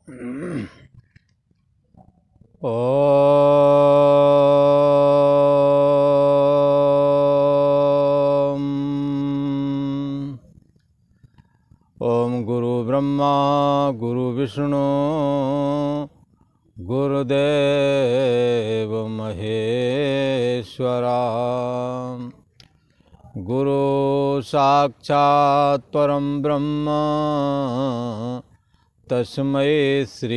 ओम गुरु ब्रह्मा गुरु विष्णु गुरुदेव महेश्वरा गुरु साक्षात् परम ब्रह्म तस्मै श्री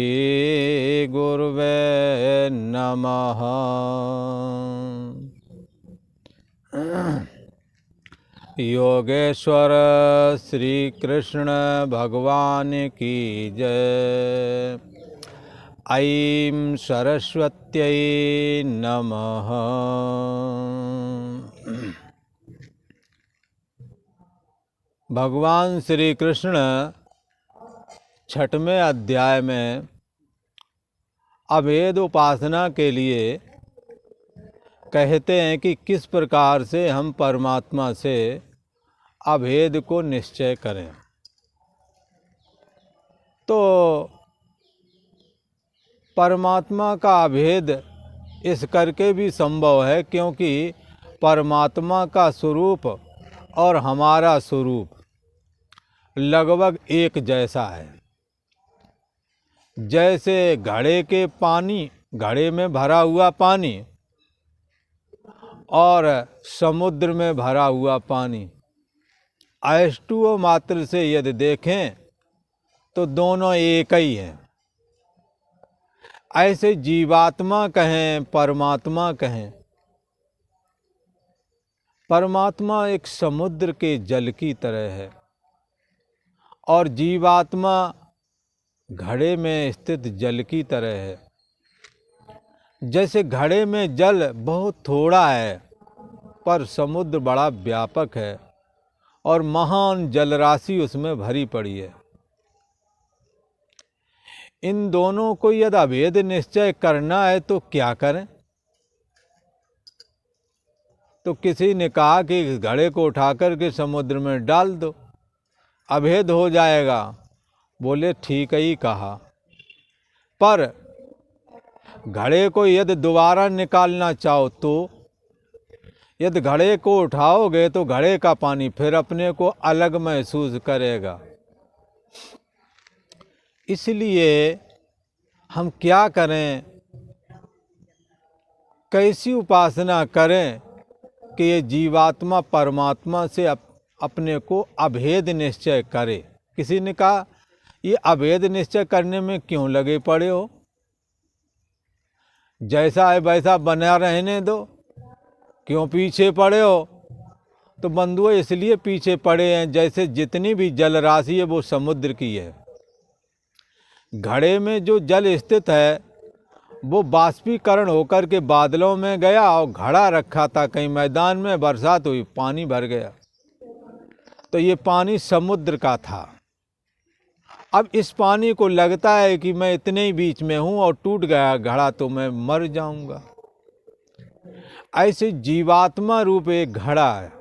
गुरुवे नमः। योगेश्वर श्री कृष्ण भगवान की जय। ऐं सरस्वत्यै नमः। भगवान श्री कृष्ण छठवें अध्याय में अभेद उपासना के लिए कहते हैं कि किस प्रकार से हम परमात्मा से अभेद को निश्चय करें। तो परमात्मा का अभेद इस करके भी संभव है क्योंकि परमात्मा का स्वरूप और हमारा स्वरूप लगभग एक जैसा है। जैसे घड़े में भरा हुआ पानी और समुद्र में भरा हुआ पानी अष्टुओ मात्र से यदि देखें तो दोनों एक ही हैं। ऐसे जीवात्मा कहें परमात्मा कहें, परमात्मा एक समुद्र के जल की तरह है और जीवात्मा घड़े में स्थित जल की तरह है। जैसे घड़े में जल बहुत थोड़ा है पर समुद्र बड़ा व्यापक है और महान जलराशि उसमें भरी पड़ी है। इन दोनों को यदि अभेद निश्चय करना है तो क्या करें? तो किसी ने कहा कि इस घड़े को उठाकर के समुद्र में डाल दो, अभेद हो जाएगा। बोले ठीक ही कहा, पर घड़े को यदि दोबारा निकालना चाहो तो यदि घड़े को उठाओगे तो घड़े का पानी फिर अपने को अलग महसूस करेगा। इसलिए हम क्या करें, कैसी उपासना करें कि ये जीवात्मा परमात्मा से अपने को अभेद निश्चय करे। किसी ने कहा ये अभेद निश्चय करने में क्यों लगे पड़े हो, जैसा है वैसा बना रहने दो, क्यों पीछे पड़े हो? तो बंधुओं इसलिए पीछे पड़े हैं जैसे जितनी भी जल राशि है वो समुद्र की है। घड़े में जो जल स्थित है वो बाष्पीकरण होकर के बादलों में गया और घड़ा रखा था कहीं मैदान में, बरसात हुई पानी भर गया तो ये पानी समुद्र का था। अब इस पानी को लगता है कि मैं इतने ही बीच में हूँ और टूट गया घड़ा तो मैं मर जाऊंगा। ऐसे जीवात्मा रूप एक घड़ा है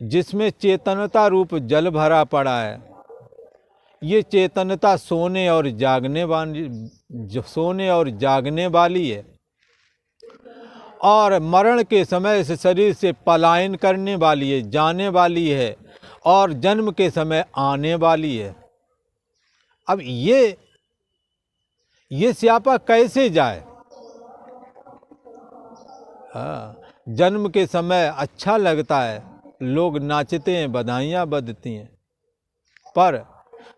जिसमें चेतनता रूप जल भरा पड़ा है। ये चेतनता सोने और जागने वाली है और मरण के समय इस शरीर से पलायन करने वाली है, जाने वाली है और जन्म के समय आने वाली है। अब ये स्यापा कैसे जाए? जन्म के समय अच्छा लगता है, लोग नाचते हैं, बधाइयाँ बजती हैं, पर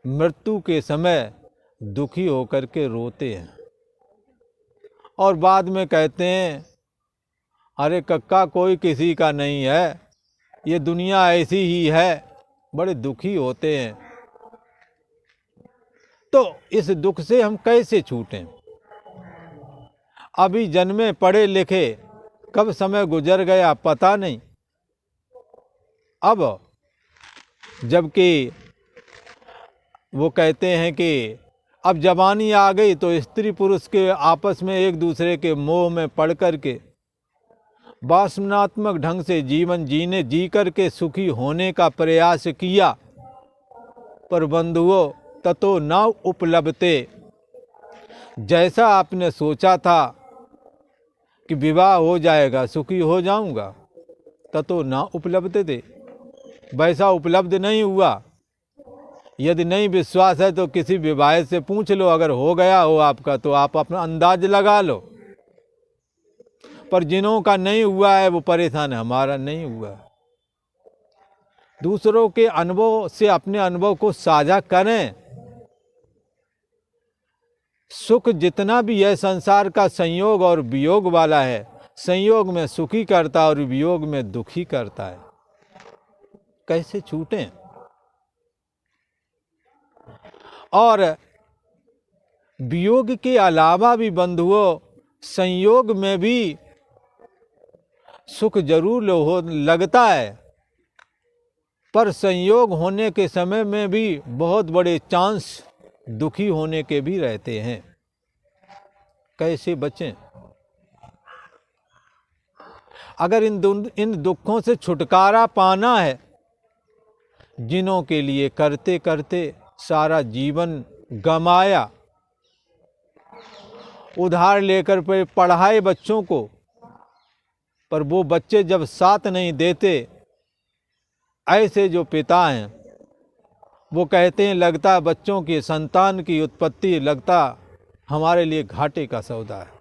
मृत्यु के समय दुखी होकर के रोते हैं और बाद में कहते हैं अरे कक्का कोई किसी का नहीं है, ये दुनिया ऐसी ही है, बड़े दुखी होते हैं। तो इस दुख से हम कैसे छूटें? अभी जन्मे पढ़े लिखे, कब समय गुजर गया पता नहीं। अब जबकि वो कहते हैं कि अब जवानी आ गई तो स्त्री पुरुष के आपस में एक दूसरे के मोह में पड़ कर के वासनात्मक ढंग से जीवन जी करके सुखी होने का प्रयास किया, पर बंधुओं ततो न उपलब्धते, जैसा आपने सोचा था कि विवाह हो जाएगा, सुखी हो जाऊंगा, ततो ना उपलब्ध दे, वैसा उपलब्ध नहीं हुआ। यदि नहीं विश्वास है तो किसी विवाह से पूछ लो, अगर हो गया हो आपका तो आप अपना अंदाज लगा लो। पर जिन्हों का नहीं हुआ है वो परेशान है, हमारा नहीं हुआ। दूसरों के अनुभव से अपने अनुभव को साझा करें। सुख जितना भी है संसार का संयोग और वियोग वाला है, संयोग में सुखी करता है और वियोग में दुखी करता है। कैसे छूटें? और वियोग के अलावा भी बंधुओं, संयोग में भी सुख जरूर लगता है, पर संयोग होने के समय में भी बहुत बड़े चांस दुखी होने के भी रहते हैं। कैसे बचें? अगर इन दुखों से छुटकारा पाना है, जिन्हों के लिए करते करते सारा जीवन गमाया, उधार लेकर पढ़ाए बच्चों को, पर वो बच्चे जब साथ नहीं देते, ऐसे जो पिता हैं वो कहते हैं लगता है बच्चों की संतान की उत्पत्ति लगता हमारे लिए घाटे का सौदा है।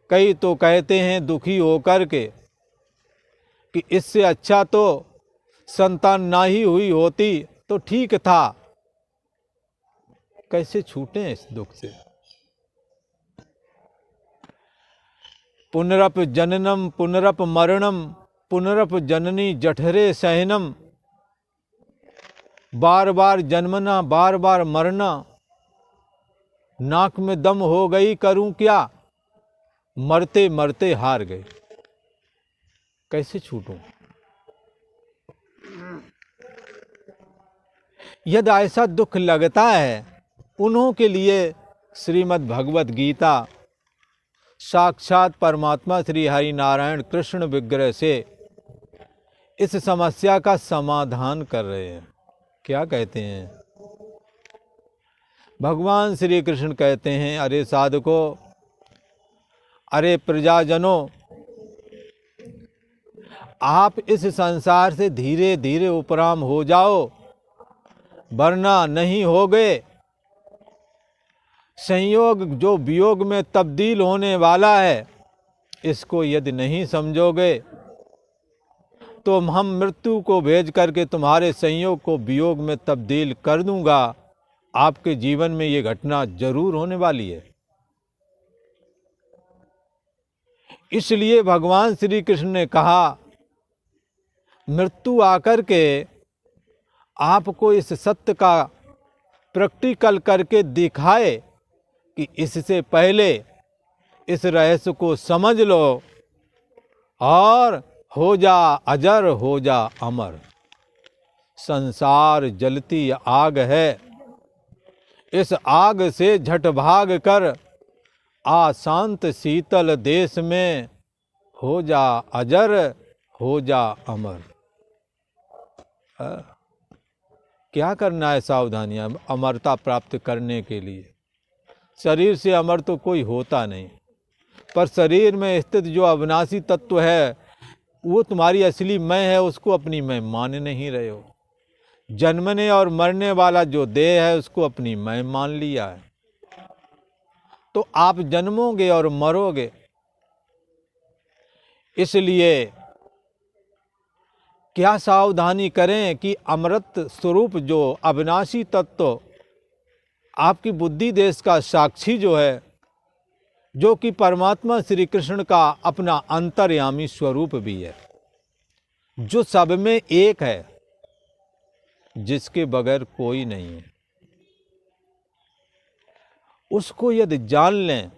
कई तो कहते हैं दुखी होकर के कि इससे अच्छा तो संतान ना ही हुई होती तो ठीक था। कैसे छूटें इस दुख से? पुनरप जननम पुनरप मरणम पुनरप जननी जठरे सहनम, बार बार जन्मना बार बार मरना, नाक में दम हो गई करूं क्या, मरते मरते हार गए। कैसे छूटूं? यदि ऐसा दुख लगता है, उन्हों के लिए श्रीमद् भगवत गीता साक्षात परमात्मा श्री हरि नारायण कृष्ण विग्रह से इस समस्या का समाधान कर रहे हैं। क्या कहते हैं? भगवान श्री कृष्ण कहते हैं, अरे साधको, अरे प्रजाजनों, आप इस संसार से धीरे धीरे उपराम हो जाओ, वरना नहीं होगे। संयोग जो वियोग में तब्दील होने वाला है, इसको यदि नहीं समझोगे तो हम मृत्यु को भेज करके तुम्हारे संयोग को वियोग में तब्दील कर दूंगा। आपके जीवन में ये घटना जरूर होने वाली है। इसलिए भगवान श्री कृष्ण ने कहा, मृत्यु आकर के आपको इस सत्य का प्रैक्टिकल करके दिखाए कि इससे पहले इस रहस्य को समझ लो और हो जा अजर, हो जा अमर। संसार जलती आग है, इस आग से झट भाग कर आ शांत शीतल देश में, हो जा अजर, हो जा अमर। क्या करना है सावधानियां अमरता प्राप्त करने के लिए? शरीर से अमर तो कोई होता नहीं, पर शरीर में स्थित जो अविनाशी तत्व है वो तुम्हारी असली मैं है, उसको अपनी मैं मान नहीं रहे हो। जन्मने और मरने वाला जो देह है उसको अपनी मैं मान लिया है, तो आप जन्मोगे और मरोगे। इसलिए क्या सावधानी करें कि अमृत स्वरूप जो अविनाशी तत्व आपकी बुद्धि देश का साक्षी जो है, जो कि परमात्मा श्री कृष्ण का अपना अंतर्यामी स्वरूप भी है, जो सब में एक है, जिसके बगैर कोई नहीं है, उसको यदि जान लें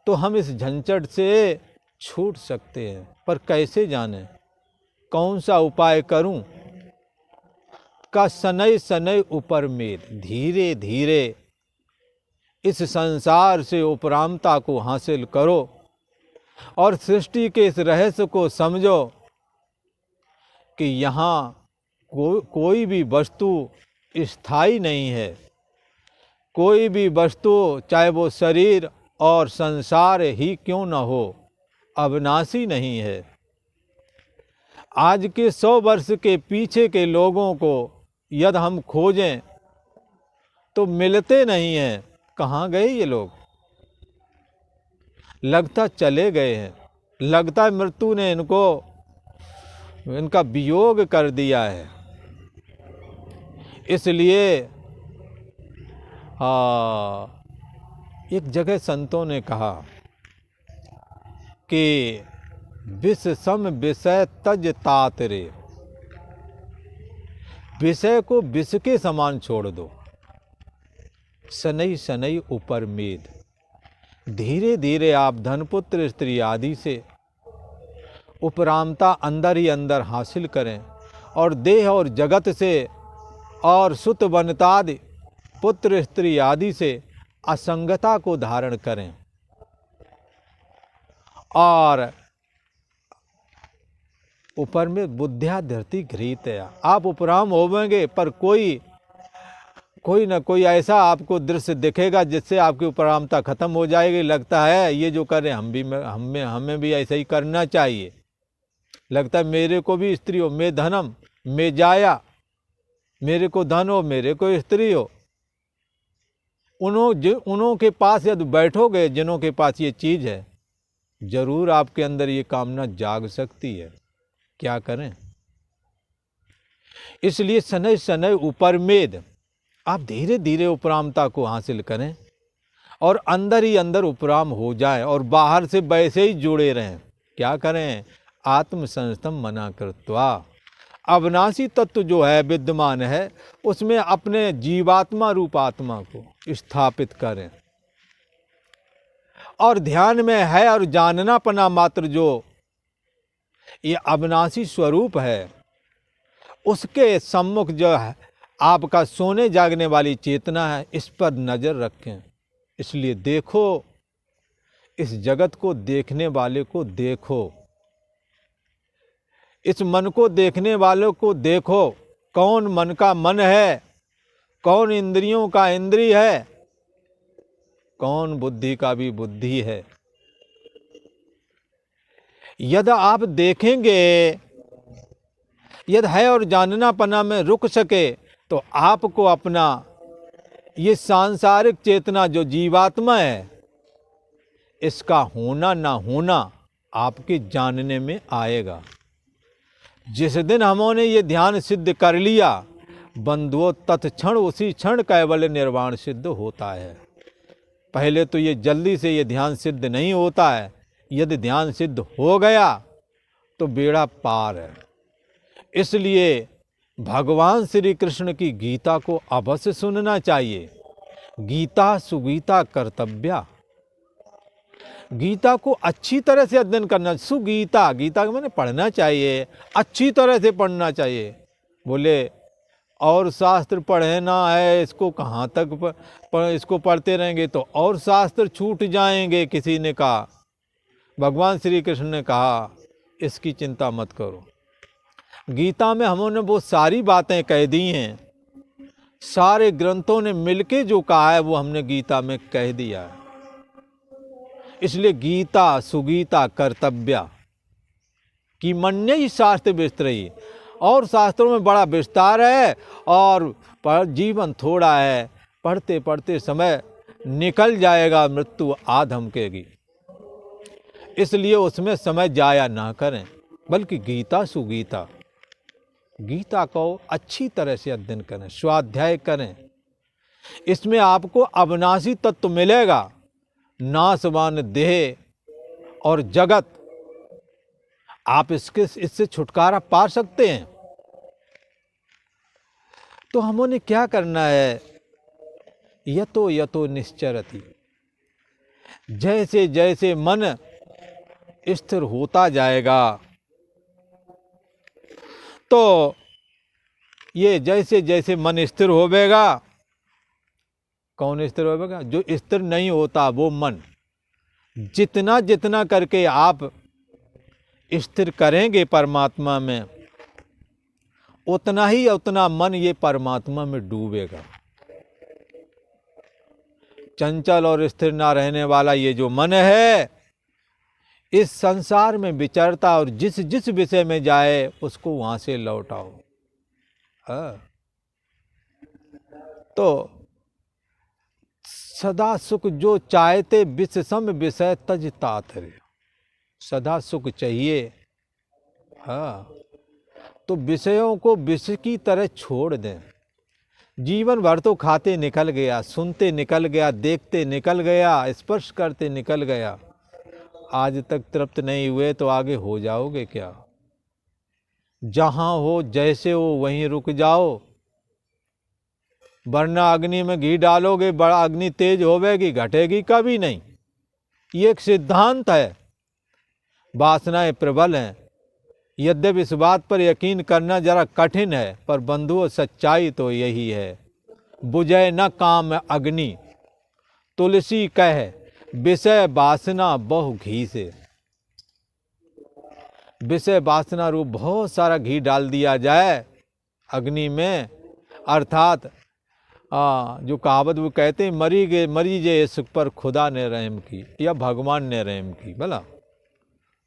तो हम इस झंझट से छूट सकते हैं। पर कैसे जानें? कौन सा उपाय करूं? का सनय सनय ऊपर मेल, धीरे धीरे इस संसार से उपरामता को हासिल करो और सृष्टि के इस रहस्य को समझो कि यहाँ कोई भी वस्तु स्थायी नहीं है। कोई भी वस्तु, चाहे वो शरीर और संसार ही क्यों न हो, अविनाशी नहीं है। आज के 100 वर्ष के पीछे के लोगों को यदि हम खोजें तो मिलते नहीं हैं। कहाँ गए ये लोग? लगता चले गए हैं, लगता है मृत्यु ने इनका वियोग कर दिया है। इसलिए एक जगह संतों ने कहा कि विष सम विषय तज तात रे, विषय को विष के समान छोड़ दो, शनै शनै ऊपर मेद। धीरे धीरे आप धनपुत्र स्त्री आदि से उपरामता अंदर ही अंदर हासिल करें और देह और जगत से और सुत वनतादि पुत्र स्त्री आदि से असंगता को धारण करें। और ऊपर में बुद्धिया धरती घृत है, आप उपराम होवेंगे पर कोई ना कोई ऐसा आपको दृश्य दिखेगा जिससे आपकी उपरामता खत्म हो जाएगी। लगता है ये जो कर रहे हैं हमें भी ऐसा ही करना चाहिए। लगता है मेरे को भी स्त्री हो, मैं धनम मैं जाया, मेरे को धन हो मेरे को स्त्री हो। उन्हों के पास यदि बैठोगे जिन्हों के पास ये चीज़ है, जरूर आपके अंदर ये कामना जाग सकती है। क्या करें? इसलिए शनै शनै ऊपर मेद, आप धीरे धीरे उपरामता को हासिल करें और अंदर ही अंदर उपराम हो जाए और बाहर से वैसे ही जुड़े रहें। क्या करें? आत्म संस्तम मना कृत्वा, अविनाशी तत्व जो है विद्यमान है उसमें अपने जीवात्मा रूप आत्मा को स्थापित करें और ध्यान में है और जानना पना मात्र जो ये अविनाशी स्वरूप है उसके सम्मुख जो है आपका सोने जागने वाली चेतना है, इस पर नजर रखें। इसलिए देखो, इस जगत को देखने वाले को देखो, इस मन को देखने वालों को देखो। कौन मन का मन है, कौन इंद्रियों का इंद्रिय है, कौन बुद्धि का भी बुद्धि है। यदि आप देखेंगे, यदि है और जानना पना में रुक सके तो आपको अपना ये सांसारिक चेतना जो जीवात्मा है इसका होना ना होना आपके जानने में आएगा। जिस दिन हमने ये ध्यान सिद्ध कर लिया, बंधुओं तत्क्षण उसी क्षण कैवल्य निर्वाण सिद्ध होता है। पहले तो ये जल्दी से ये ध्यान सिद्ध नहीं होता है। यदि ध्यान सिद्ध हो गया तो बेड़ा पार है। इसलिए भगवान श्री कृष्ण की गीता को अवश्य सुनना चाहिए। गीता सुगीता कर्तव्या, गीता को अच्छी तरह से अध्ययन करना। सुगीता, गीता को मैंने पढ़ना चाहिए, अच्छी तरह से पढ़ना चाहिए। बोले और शास्त्र पढ़े ना है, इसको कहाँ तक इसको पढ़ते रहेंगे तो और शास्त्र छूट जाएंगे। किसी ने कहा, भगवान श्री कृष्ण ने कहा इसकी चिंता मत करो। गीता में हमने वो सारी बातें कह दी हैं, सारे ग्रंथों ने मिलके जो कहा है वो हमने गीता में कह दिया है। इसलिए गीता सुगीता कर्तव्या कि मन्य ही शास्त्र विस्तरई, और शास्त्रों में बड़ा विस्तार है और जीवन थोड़ा है। पढ़ते पढ़ते समय निकल जाएगा, मृत्यु आ धमकेगी। इसलिए उसमें समय जाया ना करें, बल्कि गीता सुगीता, गीता को अच्छी तरह से अध्ययन करें, स्वाध्याय करें। इसमें आपको अविनाशी तत्व मिलेगा, नाशवान देह और जगत, आप इससे छुटकारा पा सकते हैं। तो हमने क्या करना है? यतो यतो निश्चरति, जैसे जैसे मन स्थिर होता जाएगा तो ये जैसे जैसे मन स्थिर होवेगा, कौन स्थिर होवेगा? जो स्थिर नहीं होता वो मन। जितना जितना करके आप स्थिर करेंगे परमात्मा में, उतना ही उतना मन ये परमात्मा में डूबेगा। चंचल और स्थिर ना रहने वाला ये जो मन है, इस संसार में विचरता और जिस जिस विषय में जाए उसको वहां से लौटाओ। तो सदा सुख जो चाहते विष सम विषय तज तात रे। सदा सुख चाहिए, तो विषयों को विष की तरह छोड़ दें। जीवन भर तो खाते निकल गया, सुनते निकल गया, देखते निकल गया, स्पर्श करते निकल गया, आज तक तृप्त नहीं हुए तो आगे हो जाओगे क्या? जहां हो जैसे हो वहीं रुक जाओ, वरना अग्नि में घी डालोगे, बड़ा अग्नि तेज होवेगी, घटेगी कभी नहीं। ये एक सिद्धांत है। वासनाएं प्रबल हैं, यद्यपि इस बात पर यकीन करना जरा कठिन है, पर बंधुओं सच्चाई तो यही है। बुझे न काम अग्नि तुलसी कह, विषय वासना बहु घी से। विषय वासना रूप बहुत सारा घी डाल दिया जाए अग्नि में, अर्थात जो कहावत वो कहते हैं, मरी जे इश्क पर खुदा ने रहम की, या भगवान ने रहम की। भला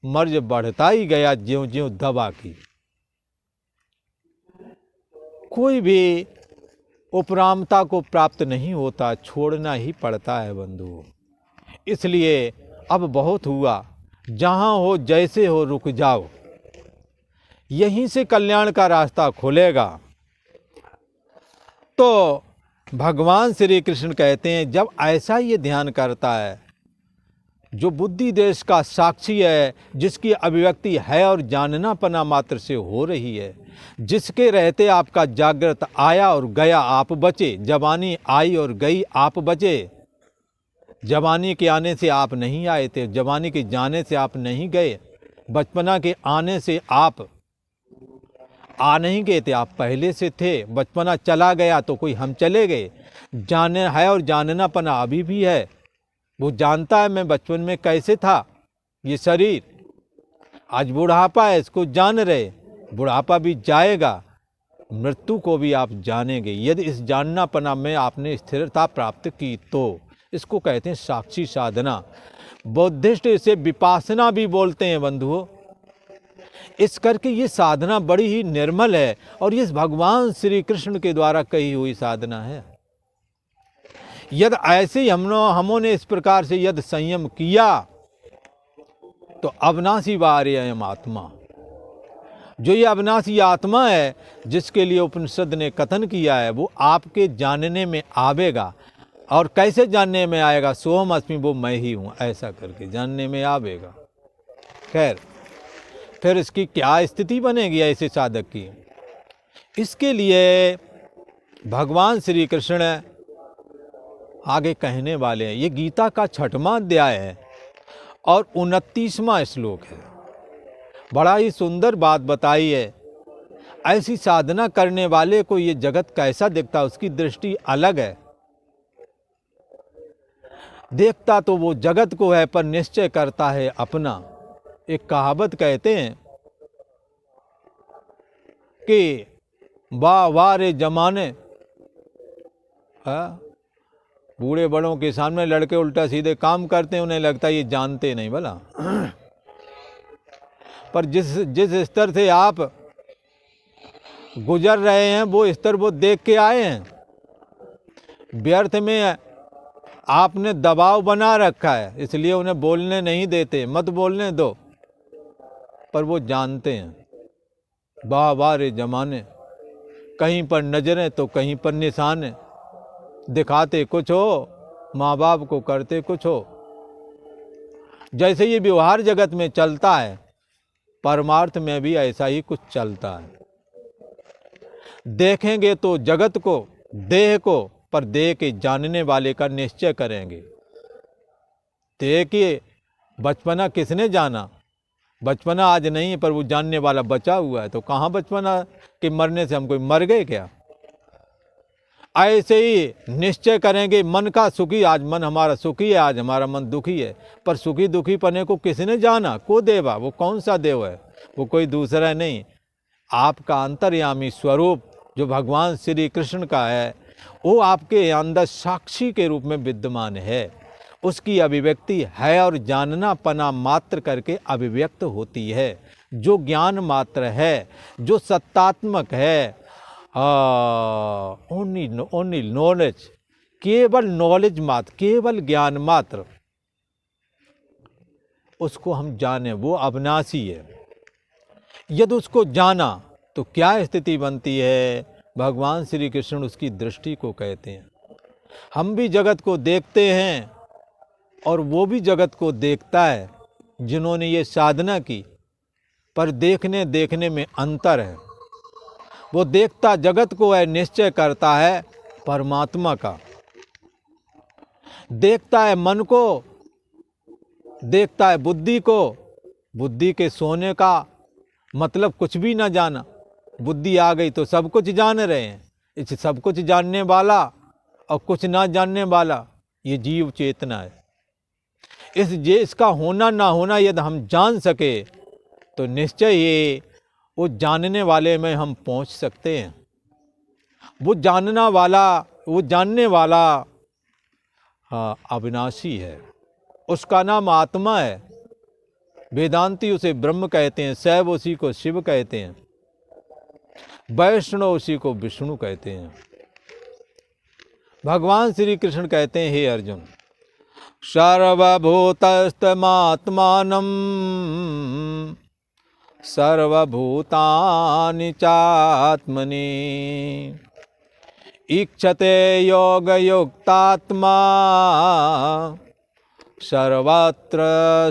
मर्ज बढ़ता ही गया ज्यों ज्यों दबा की। कोई भी उपरामता को प्राप्त नहीं होता, छोड़ना ही पड़ता है बंधु। इसलिए अब बहुत हुआ, जहां हो जैसे हो रुक जाओ, यहीं से कल्याण का रास्ता खुलेगा। तो भगवान श्री कृष्ण कहते हैं, जब ऐसा ये ध्यान करता है, जो बुद्धि देश का साक्षी है, जिसकी अभिव्यक्ति है और जाननापना मात्र से हो रही है, जिसके रहते आपका जागृत आया और गया आप बचे, जवानी आई और गई आप बचे। जवानी के आने से आप नहीं आए थे, जवानी के जाने से आप नहीं गए, बचपना के आने से आप आ नहीं गए थे, आप पहले से थे। बचपना चला गया तो कोई हम चले गए। जाने है और जाननापना अभी भी है। वो जानता है मैं बचपन में कैसे था, ये शरीर आज बुढ़ापा है, इसको जान रहे। बुढ़ापा भी जाएगा, मृत्यु को भी आप जानेंगे, यदि इस जाननापना में आपने स्थिरता प्राप्त की तो। इसको कहते हैं साक्षी साधना। बौद्धिस्ट इसे विपासना भी बोलते हैं बंधुओं। इस करके ये साधना बड़ी ही निर्मल है और ये भगवान श्री कृष्ण के द्वारा कही हुई साधना है। यदि ऐसे ही हमने इस प्रकार से यदि संयम किया तो अविनाशी वार्यम आत्मा, जो ये अविनाशी आत्मा है जिसके लिए उपनिषद ने कथन किया है, वो आपके जानने में आवेगा। और कैसे जानने में आएगा? सोहम अस्मि, वो मैं ही हूँ, ऐसा करके जानने में आवेगा। खैर, फिर इसकी क्या स्थिति बनेगी ऐसे साधक की? इसके लिए भगवान श्री कृष्ण आगे कहने वाले हैं। ये गीता का 6वां अध्याय है और 29वां श्लोक है। बड़ा ही सुंदर बात बताई है। ऐसी साधना करने वाले को ये जगत कैसा दिखता है, उसकी दृष्टि अलग है। देखता तो वो जगत को है, पर निश्चय करता है अपना। एक कहावत कहते हैं कि वाह वाह रे जमाने, बूढ़े बड़ों के सामने लड़के उल्टा सीधे काम करते हैं, उन्हें लगता है ये जानते नहीं भला। पर जिस स्तर से आप गुजर रहे हैं वो स्तर वो देख के आए हैं। व्यर्थ में आपने दबाव बना रखा है, इसलिए उन्हें बोलने नहीं देते, मत बोलने दो। पर वो जानते हैं। वाह वाह रे जमाने, कहीं पर नजरें तो कहीं पर निशाने, दिखाते कुछ हो, माँ बाप को करते कुछ हो। जैसे ये व्यवहार जगत में चलता है, परमार्थ में भी ऐसा ही कुछ चलता है। देखेंगे तो जगत को, देह को, पर देह के जानने वाले का निश्चय करेंगे। देह के बचपना किसने जाना? बचपना आज नहीं है, पर वो जानने वाला बचा हुआ है। तो कहाँ बचपना के मरने से हम कोई मर गए क्या? ऐसे ही निश्चय करेंगे मन का सुखी, आज मन हमारा सुखी है, आज हमारा मन दुखी है। पर सुखी दुखी पने को किसने जाना? को देवा? वो कौन सा देव है? वो कोई दूसरा नहीं, आपका अंतर्यामी स्वरूप जो भगवान श्री कृष्ण का है। वो आपके अंदर साक्षी के रूप में विद्यमान है। उसकी अभिव्यक्ति है और जानना पना मात्र करके अभिव्यक्त होती है। जो ज्ञान मात्र है, जो सत्तात्मक है, ओनली नॉलेज, केवल नॉलेज मात्र, केवल ज्ञान मात्र, उसको हम जाने, वो अविनाशी है। यदि उसको जाना तो क्या स्थिति बनती है? भगवान श्री कृष्ण उसकी दृष्टि को कहते हैं। हम भी जगत को देखते हैं और वो भी जगत को देखता है, जिन्होंने ये साधना की, पर देखने में अंतर है। वो देखता जगत को है, निश्चय करता है परमात्मा का। देखता है मन को, देखता है बुद्धि को। बुद्धि के सोने का मतलब कुछ भी ना जाना। बुद्धि आ गई तो सब कुछ जान रहे हैं। इस सब कुछ जानने वाला और कुछ ना जानने वाला, ये जीव चेतना है। इसका होना ना होना यदि हम जान सके तो निश्चय ही वो जानने वाले में हम पहुंच सकते हैं। वो जानने वाला अविनाशी है। उसका नाम आत्मा है। वेदांती उसे ब्रह्म कहते हैं, शैव उसी को शिव कहते हैं, वैष्णव उसी को विष्णु कहते हैं। भगवान श्री कृष्ण कहते हैं, हे अर्जुन, सर्वभूतस्थमात्मानं सर्वभूतानि चात्मनि इक्षते योगयुक्तात्मा सर्वत्र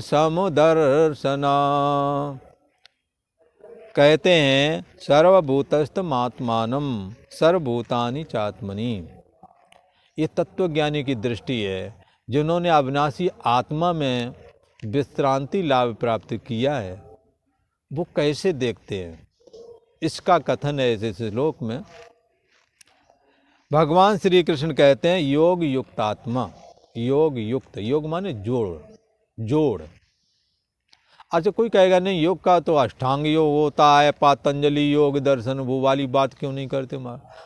समुदर्शना। कहते हैं सर्वभूतस्थमात्मानं सर्वभूतानि चात्मनि। ये तत्वज्ञानी की दृष्टि है, जिन्होंने अविनाशी आत्मा में विश्रांति लाभ प्राप्त किया है। वो कैसे देखते हैं, इसका कथन है इस श्लोक में। भगवान श्री कृष्ण कहते हैं योग युक्त आत्मा। योग युक्त, योग माने जोड़। अच्छा, कोई कहेगा नहीं योग का तो अष्टांग योग होता है, पातंजलि योग दर्शन, वो वाली बात क्यों नहीं करते?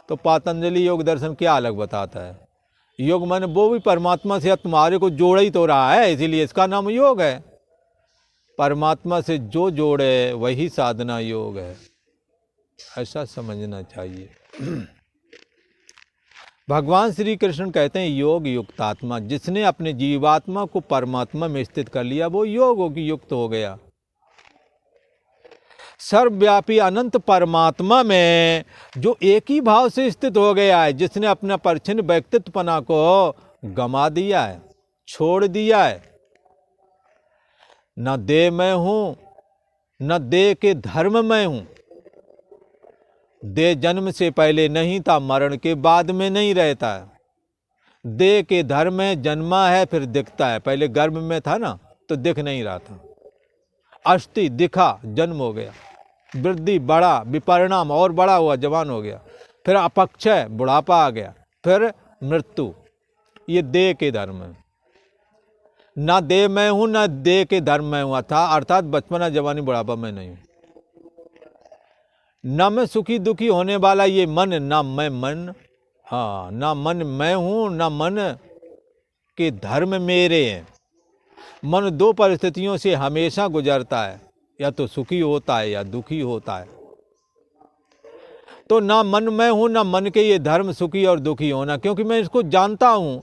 तो पातंजलि योग दर्शन क्या अलग बताता है? योग माने वो भी परमात्मा से तुम्हारे को जोड़ ही तो रहा है, इसीलिए इसका नाम योग है। परमात्मा से जो जोड़े वही साधना योग है, ऐसा समझना चाहिए। भगवान श्री कृष्ण कहते हैं योग युक्त आत्मा। जिसने अपने जीवात्मा को परमात्मा में स्थित कर लिया वो योग युक्त हो गया। सर्वव्यापी अनंत परमात्मा में जो एक ही भाव से स्थित हो गया है, जिसने अपना परिच्छिन्न व्यक्तित्वपना को गमा दिया है, छोड़ दिया है। न देह में हूं, न देह के धर्म में हूं। देह जन्म से पहले नहीं था, मरण के बाद में नहीं रहता है। देह के धर्म में जन्मा है फिर दिखता है। पहले गर्भ में था ना तो दिख नहीं रहा था। अस्थि दिखा, जन्म हो गया, वृद्धि बढ़ा, विपरिणाम और बड़ा हुआ, जवान हो गया, फिर अपक्षय बुढ़ापा आ गया, फिर मृत्यु। ये देह के धर्म है। ना देह में हूं ना देह के धर्म में हुआ था, अर्थात बचपना जवानी बुढ़ापा में नहीं हूं। न मैं सुखी दुखी होने वाला ये मन, ना मैं मन, हाँ, ना मन मैं हूं, ना मन के धर्म मेरे हैं। मन दो परिस्थितियों से हमेशा गुजरता है, या तो सुखी होता है या दुखी होता है। तो ना मन मैं हूं ना मन के ये धर्म सुखी और दुखी होना, क्योंकि मैं इसको जानता हूं।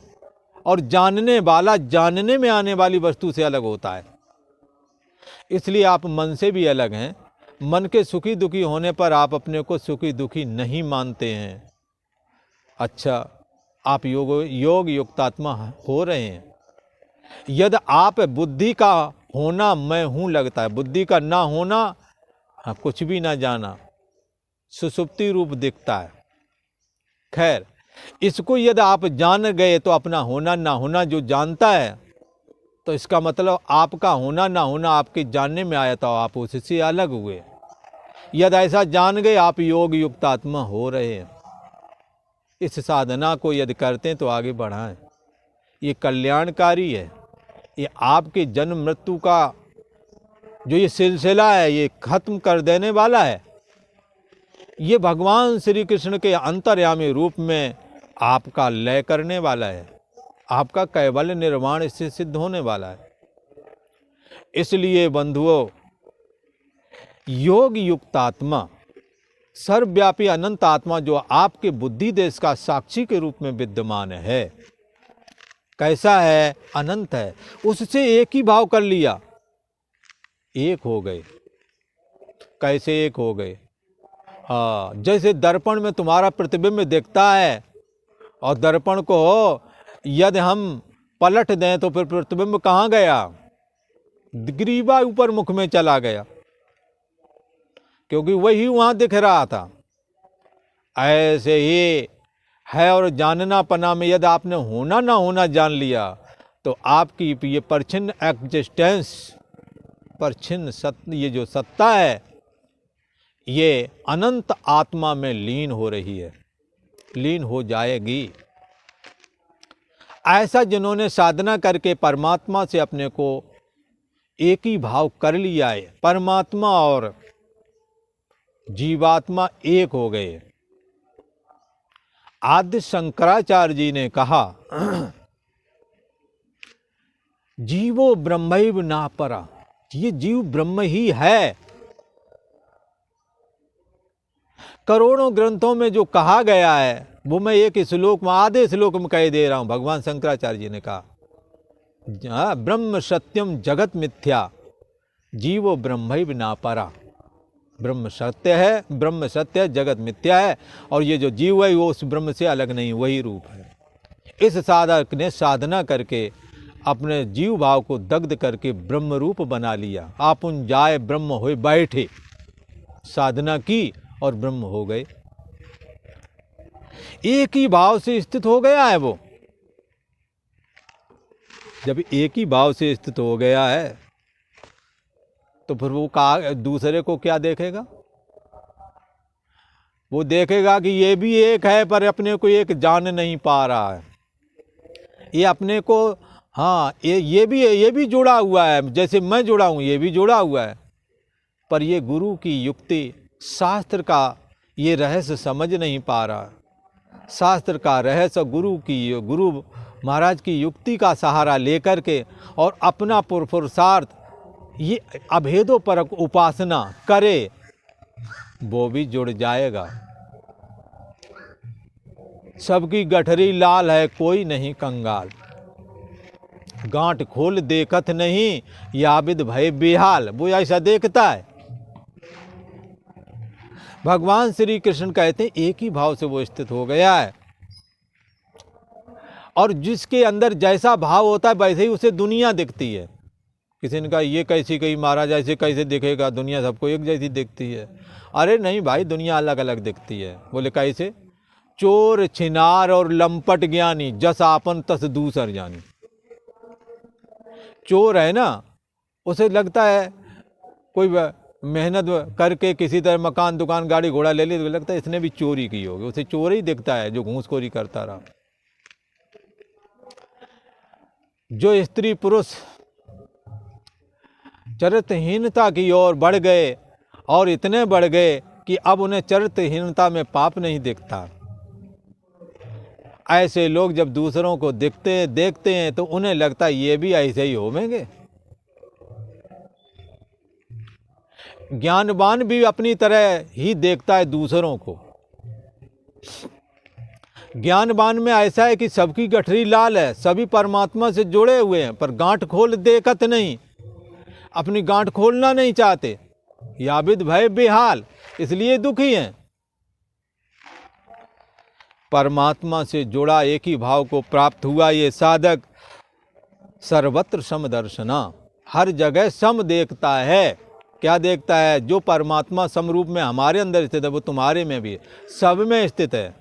और जानने वाला जानने में आने वाली वस्तु से अलग होता है, इसलिए आप मन से भी अलग हैं। मन के सुखी दुखी होने पर आप अपने को सुखी दुखी नहीं मानते हैं। अच्छा, आप योग युक्तात्मा हो रहे हैं। यदि आप बुद्धि का होना मैं हूं लगता है, बुद्धि का ना होना, हाँ, कुछ भी ना जाना, सुसुप्ति रूप दिखता है। खैर, इसको यदि आप जान गए तो अपना होना ना होना जो जानता है, तो इसका मतलब आपका होना ना होना आपके जानने में आया था, आप उससे अलग हुए। यदि ऐसा जान गए आप योग युक्त आत्मा हो रहे हैं। इस साधना को यदि करते हैं तो आगे बढ़ाएं। ये कल्याणकारी है। ये आपके जन्म मृत्यु का जो ये सिलसिला है ये खत्म कर देने वाला है। ये भगवान श्री कृष्ण के अंतर्यामी रूप में आपका लय करने वाला है, आपका कैवल्य निर्वाण इससे सिद्ध होने वाला है। इसलिए बंधुओं, योग युक्त आत्मा, सर्वव्यापी अनंत आत्मा जो आपके बुद्धि देश का साक्षी के रूप में विद्यमान है, कैसा है? अनंत है। उससे एक ही भाव कर लिया, एक हो गए। कैसे एक हो गए? जैसे दर्पण में तुम्हारा प्रतिबिंब दिखता है और दर्पण को यदि हम पलट दें तो फिर प्रतिबिंब कहाँ गया? ग्रीवा ऊपर मुख में चला गया, क्योंकि वही वहां दिख रहा था। ऐसे ही है और जानना पना में यदि आपने होना ना होना जान लिया तो आपकी ये परछिन्न एग्जिस्टेंस, परछिन्न सत्य, ये जो सत्ता है, ये अनंत आत्मा में लीन हो रही है, लीन हो जाएगी। ऐसा जिन्होंने साधना करके परमात्मा से अपने को एक ही भाव कर लिया है, परमात्मा और जीवात्मा एक हो गए। आदि शंकराचार्य जी ने कहा, जीवो ब्रह्मैव ना परा, ये जीव ब्रह्म ही है। करोड़ों ग्रंथों में जो कहा गया है वो मैं एक श्लोक में, आधे श्लोक में कह दे रहा हूं। भगवान शंकराचार्य जी ने कहा, ब्रह्म सत्यम जगत मिथ्या, जीवो ब्रह्मैव ना परा। ब्रह्म सत्य है, ब्रह्म सत्य है, जगत मिथ्या है, और ये जो जीव है वो उस ब्रह्म से अलग नहीं, वही रूप है। इस साधक ने साधना करके अपने जीव भाव को दग्ध करके ब्रह्म रूप बना लिया। आपुन जाए ब्रह्म होए बैठे, साधना की और ब्रह्म हो गए। एक ही भाव से स्थित हो गया है वो। जब एक ही भाव से स्थित हो गया है तो फिर वो दूसरे को क्या देखेगा? वो देखेगा कि ये भी एक है पर अपने को एक जान नहीं पा रहा है। ये अपने को, हाँ, ये भी जुड़ा हुआ है, जैसे मैं जुड़ा हूँ, ये भी जुड़ा हुआ है, पर ये गुरु की युक्ति, शास्त्र का ये रहस्य समझ नहीं पा रहा। शास्त्र का रहस्य गुरु महाराज की युक्ति का सहारा लेकर के और अपना पुरुषार्थ, ये अभेदोपरक उपासना करे, वो भी जुड़ जाएगा। सबकी गठरी लाल है, कोई नहीं कंगाल, गांठ खोल देखत नहीं, याबिद भय बेहाल। वो ऐसा देखता है। भगवान श्री कृष्ण कहते हैं एक ही भाव से वो स्थित हो गया है, और जिसके अंदर जैसा भाव होता है वैसे ही उसे दुनिया दिखती है। किसी ने कहा ये कैसी कही महाराज, ऐसे कैसे दिखेगा? दुनिया सबको एक जैसी दिखती है। अरे नहीं भाई, दुनिया अलग अलग दिखती है। बोले कैसे? चोर छिनार और लंपट ज्ञानी, जस आपन तस दूसर जानी। चोर है ना, उसे लगता है कोई मेहनत करके किसी तरह मकान दुकान गाड़ी घोड़ा ले ली तो लगता है इसने भी चोरी की होगी, उसे चोर ही दिखता है जो घूसखोरी करता रहा। जो स्त्री पुरुष चरित्रहीनता की ओर बढ़ गए और इतने बढ़ गए कि अब उन्हें चरित्रहीनता में पाप नहीं दिखता, ऐसे लोग जब दूसरों को देखते हैं तो उन्हें लगता है ये भी ऐसे ही होवेंगे। ज्ञानवान भी अपनी तरह ही देखता है दूसरों को। ज्ञानवान में ऐसा है कि सबकी गठरी लाल है, सभी परमात्मा से जुड़े हुए हैं, पर गांठ खोल देखत नहीं, अपनी गांठ खोलना नहीं चाहते। याबिद भय बेहाल, इसलिए दुखी हैं। परमात्मा से जुड़ा एक ही भाव को प्राप्त हुआ ये साधक सर्वत्र समदर्शना, हर जगह सम देखता है। क्या देखता है? जो परमात्मा समरूप में हमारे अंदर स्थित है वो तुम्हारे में भी है, सब में स्थित है।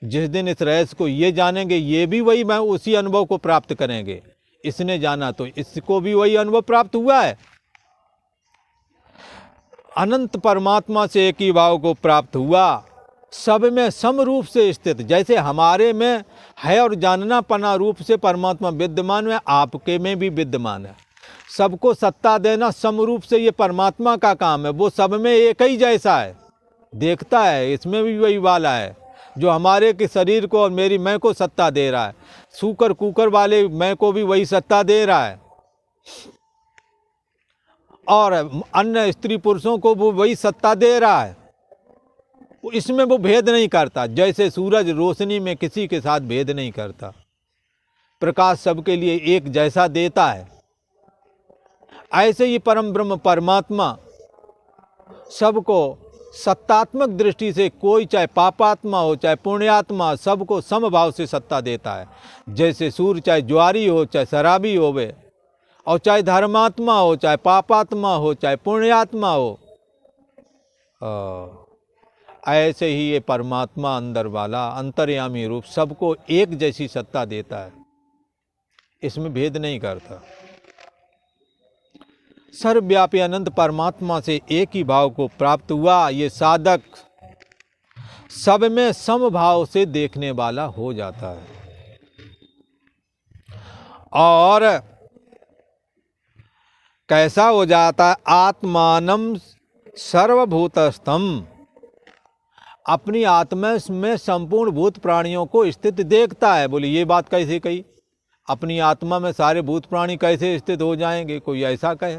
जिस दिन इस रहस्य को ये जानेंगे, ये भी वही मैं उसी अनुभव को प्राप्त करेंगे। इसने जाना तो इसको भी वही अनुभव प्राप्त हुआ है। अनंत परमात्मा से एक ही भाव को प्राप्त हुआ, सब में सम रूप से स्थित। जैसे हमारे में है और जानना पना रूप से परमात्मा विद्यमान है, आपके में भी विद्यमान है। सबको सत्ता देना सम रूप से ये परमात्मा का काम है। वो सब में एक ही जैसा है, देखता है, इसमें भी वही वाला है। जो हमारे के शरीर को और मेरी मैं को सत्ता दे रहा है। सूकर कुकर वाले मैं को भी वही सत्ता दे रहा है, और अन्य स्त्री पुरुषों को वो वही सत्ता दे रहा है। इसमें वो भेद नहीं करता, जैसे सूरज रोशनी में किसी के साथ भेद नहीं करता, प्रकाश सबके लिए एक जैसा देता है। ऐसे ही परम ब्रह्म परमात्मा सबको सत्तात्मक दृष्टि से, कोई चाहे पापात्मा हो चाहे पुण्यात्मा, सबको समभाव से सत्ता देता है। जैसे सूर्य चाहे ज्वारी हो चाहे शराबी होवे, और चाहे धर्मात्मा हो चाहे पापात्मा हो चाहे पुण्यात्मा हो, ऐसे ही ये परमात्मा अंदर वाला अंतर्यामी रूप सबको एक जैसी सत्ता देता है, इसमें भेद नहीं करता। सर्वव्यापी अनंत परमात्मा से एक ही भाव को प्राप्त हुआ ये साधक सब में समभाव से देखने वाला हो जाता है। और कैसा हो जाता है? आत्मानम सर्वभूतस्थम, अपनी आत्मा में संपूर्ण भूत प्राणियों को स्थित देखता है। बोले ये बात कैसे कही? अपनी आत्मा में सारे भूत प्राणी कैसे स्थित हो जाएंगे? कोई ऐसा कहे?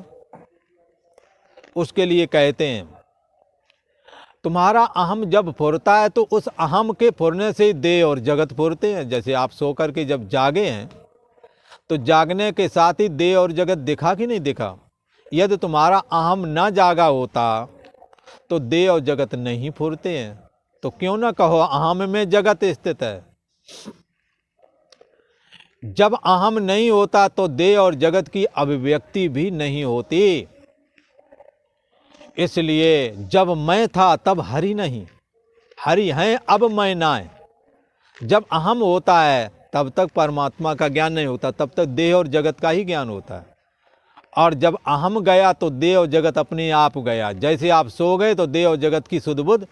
उसके लिए कहते हैं, तुम्हारा अहम जब फुरता है तो उस अहम के फुरने से देह और जगत फुरते हैं। जैसे आप सो कर के जब जागे हैं तो जागने के साथ ही देह और जगत दिखा कि नहीं दिखा? यदि तुम्हारा अहम न जागा होता तो देह और जगत नहीं फुरते हैं। तो क्यों ना कहो अहम में जगत स्थित है। जब अहम नहीं होता तो देह और जगत की अभिव्यक्ति भी नहीं होती। इसलिए जब मैं था तब हरि नहीं, हरि हैं अब मैं ना है। जब अहम होता है तब तक परमात्मा का ज्ञान नहीं होता, तब तक देह और जगत का ही ज्ञान होता है। और जब अहम गया तो देह और जगत अपने आप गया। जैसे आप सो गए तो देह और जगत की सुध बुध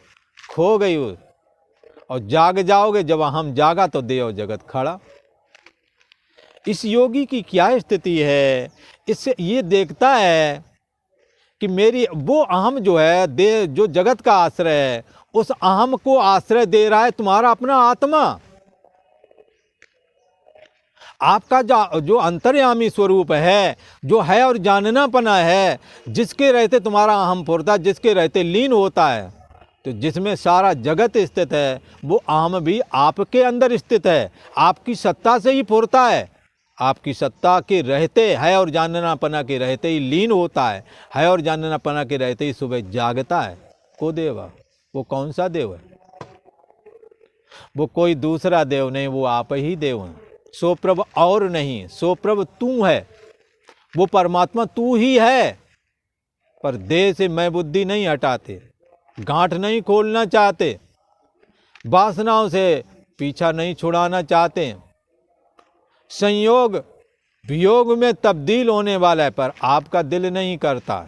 खो गई, और जाग जाओगे जब अहम जागा तो देह और जगत खड़ा। इस योगी की क्या स्थिति है? इससे ये देखता है कि मेरी वो अहम जो है, देह जो जगत का आश्रय है, उस अहम को आश्रय दे रहा है तुम्हारा अपना आत्मा। आपका जो अंतर्यामी स्वरूप है, जो है और जाननापना है, जिसके रहते तुम्हारा अहम फुरता, जिसके रहते लीन होता है, तो जिसमें सारा जगत स्थित है, वो अहम भी आपके अंदर स्थित है। आपकी सत्ता से ही फुरता है। आपकी सत्ता के रहते, है और जाननापना के रहते ही लीन होता है और जाननापना के रहते ही सुबह जागता है। को देव? वो कौन सा देव है? वो कोई दूसरा देव नहीं, वो आप ही देव हैं। सो प्रभ और नहीं, सो प्रभ तू है। वो परमात्मा तू ही है, पर देह से मैं बुद्धि नहीं हटाते, गांठ नहीं खोलना चाहते, वासनाओं से पीछा नहीं छुड़ाना चाहते। संयोग वियोग में तब्दील होने वाला है, पर आपका दिल नहीं करता।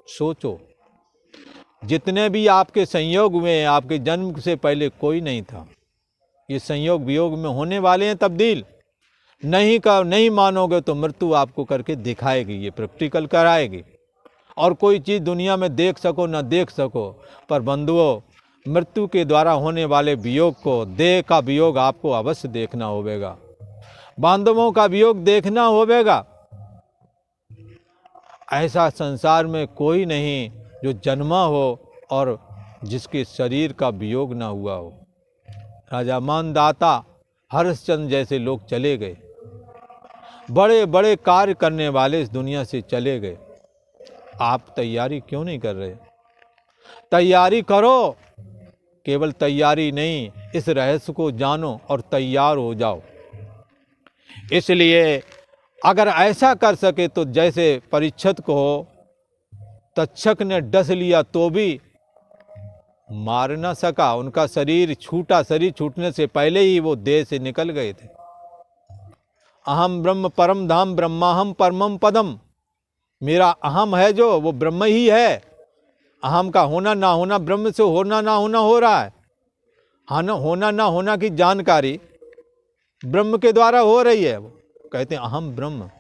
सोचो, जितने भी आपके संयोग हुए, आपके जन्म से पहले कोई नहीं था। ये संयोग वियोग में होने वाले हैं तब्दील। नहीं मानोगे तो मृत्यु आपको करके दिखाएगी, ये प्रैक्टिकल कराएगी। और कोई चीज़ दुनिया में देख सको ना देख सको, पर बंधुओं, मृत्यु के द्वारा होने वाले वियोग को, देह का वियोग आपको अवश्य देखना होगा, बांधवों का वियोग देखना होगा। ऐसा संसार में कोई नहीं जो जन्मा हो और जिसके शरीर का वियोग ना हुआ हो। राजा मानदाता, हर्षचंद्र जैसे लोग चले गए, बड़े बड़े कार्य करने वाले इस दुनिया से चले गए। आप तैयारी क्यों नहीं कर रहे? तैयारी करो। केवल तैयारी नहीं, इस रहस्य को जानो और तैयार हो जाओ। इसलिए अगर ऐसा कर सके तो जैसे परीक्षित को तक्षक ने डस लिया तो भी मार न सका, उनका शरीर छूटा, शरीर छूटने से पहले ही वो देह से निकल गए थे। अहम ब्रह्म परम धाम ब्रह्माहम परमम पदम, मेरा अहम है जो वो ब्रह्म ही है। अहम का होना ना होना ब्रह्म से होना ना होना हो रहा है। होना ना होना की जानकारी ब्रह्म के द्वारा हो रही है। वो कहते हैं अहम ब्रह्म।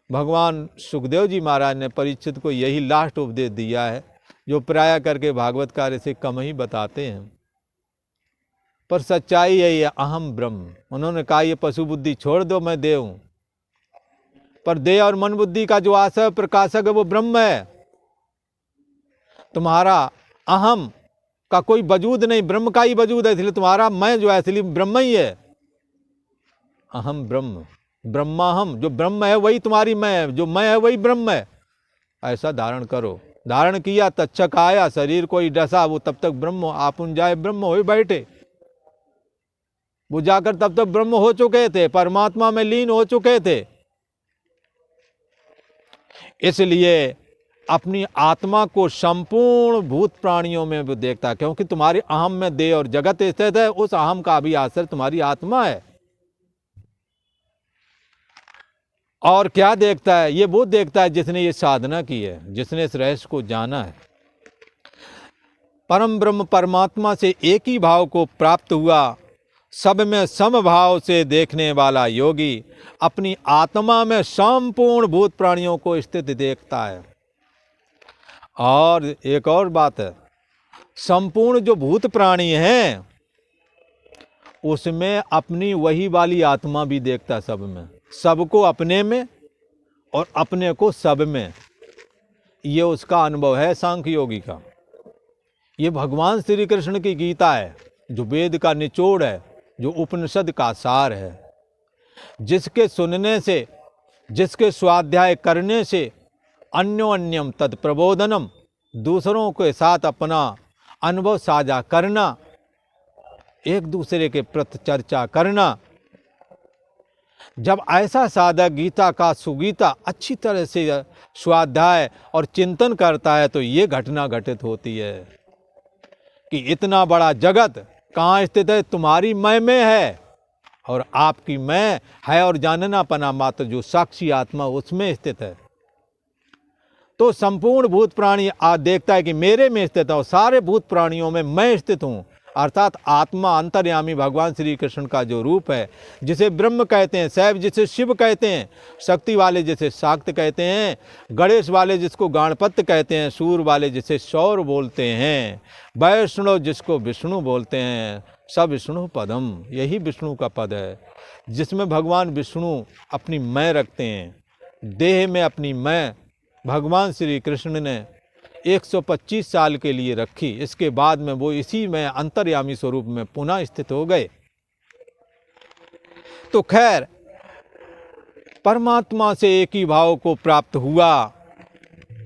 भगवान सुखदेव जी महाराज ने परीक्षित को यही लास्ट उपदेश दिया है, जो प्राय करके भागवत कार्य से कम ही बताते हैं। पर सच्चाई है ये अहम ब्रह्म। उन्होंने कहा ये पशु बुद्धि छोड़ दो, मैं देह हूं, पर देह और मन बुद्धि का जो आशय प्रकाशक है वो ब्रह्म है। तुम्हारा अहम का कोई वजूद नहीं, ब्रह्म का ही वजूद है, इसलिए तुम्हारा मैं जो है इसलिए ब्रह्म ही है। अहम ब्रह्म, ब्रह्माहम, जो ब्रह्म है वही तुम्हारी मैं है, जो मैं है वही ब्रह्म है। ऐसा धारण करो। धारण किया तक्षक आया, शरीर को ही डसा, वो तब तक ब्रह्म आपुन जाए ब्रह्म हो बैठे। वो जाकर तब तक ब्रह्म हो चुके थे, परमात्मा में लीन हो चुके थे। इसलिए अपनी आत्मा को संपूर्ण भूत प्राणियों में वो देखता है, क्योंकि तुम्हारे अहम में देह और जगत स्थित है, उस अहम का भी आश्रय तुम्हारी आत्मा है। और क्या देखता है? ये वो देखता है जिसने ये साधना की है, जिसने इस रहस्य को जाना है। परम ब्रह्म परमात्मा से एक ही भाव को प्राप्त हुआ, सब में समभाव से देखने वाला योगी अपनी आत्मा में संपूर्ण भूत प्राणियों को स्थित देखता है। और एक और बात है, संपूर्ण जो भूत प्राणी हैं उसमें अपनी वही वाली आत्मा भी देखता है, सब में, सबको अपने में और अपने को सब में। ये उसका अनुभव है सांख्य योगी का। ये भगवान श्री कृष्ण की गीता है, जो वेद का निचोड़ है, जो उपनिषद का सार है, जिसके सुनने से, जिसके स्वाध्याय करने से अन्योन्यम तद प्रबोधनम, दूसरों के साथ अपना अनुभव साझा करना, एक दूसरे के प्रति चर्चा करना। जब ऐसा साधक गीता का सुगीता अच्छी तरह से स्वाध्याय और चिंतन करता है तो ये घटना घटित होती है कि इतना बड़ा जगत कहाँ स्थित है? तुम्हारी मैं में है, और आपकी मैं है और जानना पना मात्र जो साक्षी आत्मा उसमें स्थित है। तो संपूर्ण भूत प्राणी देखता है कि मेरे में स्थित है और सारे भूत प्राणियों में मैं स्थित हूँ, अर्थात आत्मा अंतर्यामी भगवान श्री कृष्ण का जो रूप है, जिसे ब्रह्म कहते हैं, शैव जिसे शिव कहते हैं, शक्ति वाले जिसे शाक्त कहते हैं, गणेश वाले जिसको गणपत्य कहते हैं, सूर वाले जिसे सौर बोलते हैं, वैष्णव जिसको विष्णु बोलते हैं, सब विष्णु पदम, यही विष्णु का पद है, जिसमें भगवान विष्णु अपनी मैं रखते हैं। देह में अपनी मैं भगवान श्री कृष्ण ने 125 साल के लिए रखी, इसके बाद में वो इसी में अंतर्यामी स्वरूप में पुनः स्थित हो गए। तो खैर, परमात्मा से एक ही भाव को प्राप्त हुआ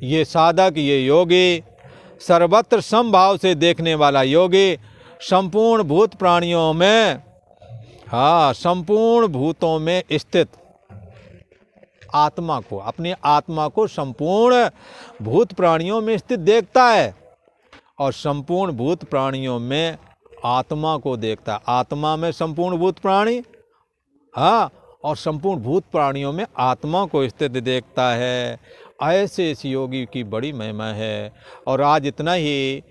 ये साधक, ये योगी, सर्वत्र समभाव से देखने वाला योगी, संपूर्ण भूत प्राणियों में, संपूर्ण भूतों में स्थित आत्मा को, अपनी आत्मा को संपूर्ण भूत प्राणियों में स्थित देखता है और संपूर्ण भूत प्राणियों में आत्मा को देखता है। आत्मा में संपूर्ण भूत प्राणी, और संपूर्ण भूत प्राणियों में आत्मा को स्थित देखता है। ऐसे इस योगी की बड़ी महिमा है। और आज इतना ही।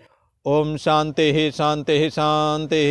ओम शांति शांति शांति।